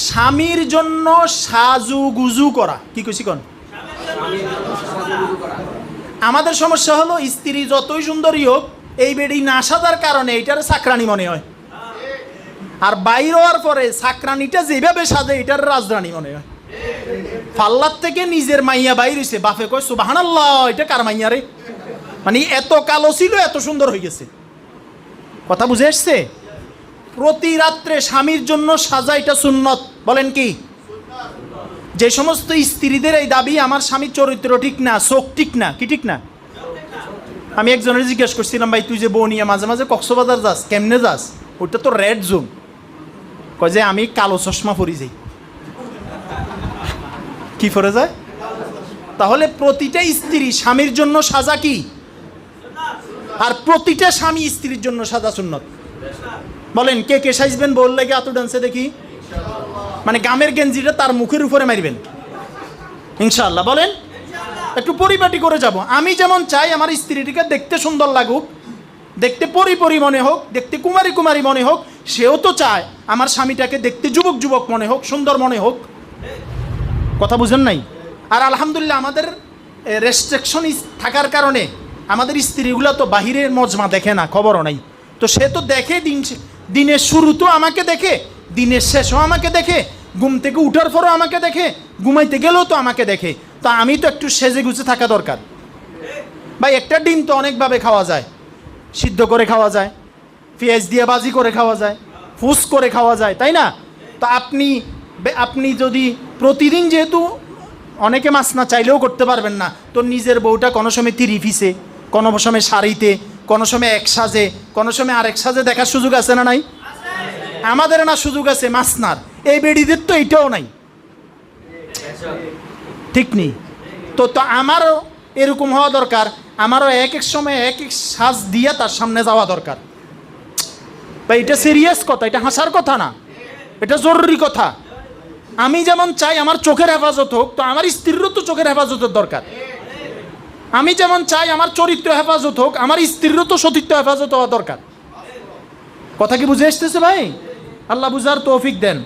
স্বামীর জন্য সাজুগুজু করা, কি কইছি কোন? আমাদের সমস্যা হলো স্ত্রী যতই সুন্দরী হোক এই বেডি না সাজার কারণে এটার চাকরানি মনে হয়, আর বাইর হওয়ার পরে চাকরানিটা যেভাবে সাজে এটার রাজরানী মনে হয়। ফাল্লার থেকে নিজের মাইয়া বাইর হইছে, বাপে কয় সুবহানাল্লাহ, এটা কার মাইয়া রে? মানে এত কালো ছিল এত সুন্দর হয়ে গেছে। কথা বুঝে আসছে? প্রতি রাত্রে স্বামীর জন্য সাজা, এটা সুন্নত। বলেন কি? যে সমস্ত স্ত্রীদের এই দাবি আমার স্বামীর চরিত্র ঠিক না, চোখ ঠিক না, কি ঠিক না? আমি একজনের জিজ্ঞেস করছিলাম, ভাই তুই যে বউ নিয়ে মাঝে মাঝে কক্সবাজার যাস, কেমনে যাস? ওটা তো রেড জোন। কয় যে আমি কালো চশমা পরি যাই। কি পরে যায়? তাহলে প্রতিটা স্ত্রী স্বামীর জন্য সাজা কি, আর প্রতিটা স্বামী স্ত্রীর জন্য সাজা সুন্নত। বলেন কে কে সাজবেন বললে কি আতো ডান্সে দেখি? মানে গামের গেঞ্জিটা তার মুখের উপরে মারবেন ইনশাআল্লাহ। বলেন একটু পরিপাটি করে যাব। আমি যেমন চাই আমার স্ত্রীটিকে দেখতে সুন্দর লাগুক, দেখতে পরি মনে হোক, দেখতে কুমারী কুমারী মনে হোক, সেও তো চায় আমার স্বামীটাকে দেখতে যুবক যুবক মনে হোক, সুন্দর মনে হোক। কথা বুঝেন নাই? আর আলহামদুলিল্লাহ আমাদের রেস্ট্রিকশন থাকার কারণে আমাদের স্ত্রীগুলো তো বাহিরের মজমা দেখে না, খবরও নাই। তো সে তো দেখে দিনের শুরু তো আমাকে দেখে, দিনের শেষও আমাকে দেখে, ঘুম থেকে উঠার পরও আমাকে দেখে, ঘুমাইতে গেলেও তো আমাকে দেখে। তো আমি তো একটু সেজে গুছে থাকা দরকার। ভাই একটা ডিম তো অনেকভাবে খাওয়া যায়, সিদ্ধ করে খাওয়া যায়, পেঁয়াজ দিয়ে বাজি করে খাওয়া যায়, ফুস করে খাওয়া যায়, তাই না? তো আপনি যদি প্রতিদিন, যেহেতু অনেকে মাছ না চাইলেও করতে পারবেন না, তো নিজের বউটা কোনো সময় 3 পিসে, কোনো সময় শাড়িতে, কোনো সময় এক সাজে, কোনো সময় আরেক সাজে দেখার সুযোগ আছে না নাই? আমাদের না সুযোগ আছে মাসনার, এই বেডিদের তো এইটাও নাই, ঠিক নেই। তো আমারও এরকম হওয়া দরকার, আমারও এক এক সময় এক এক সাজ দিয়ে তার সামনে যাওয়া দরকার। ভাই এটা সিরিয়াস কথা, এটা হাসার কথা না, এটা জরুরি কথা। আমি যেমন চাই আমার চোখের হেফাজত হোক, তো আমার স্ত্রীরও তো চোখের হেফাজতের দরকার। আমি যেমন চাই আমার চরিত্র হেফাজত হোক, আমার স্ত্রীরও তো সতীত্ব হেফাজত হওয়া দরকার। কথা কি বুঝে আসতেছে ভাই? আল্লাহ বুঝার তৌফিক দেন।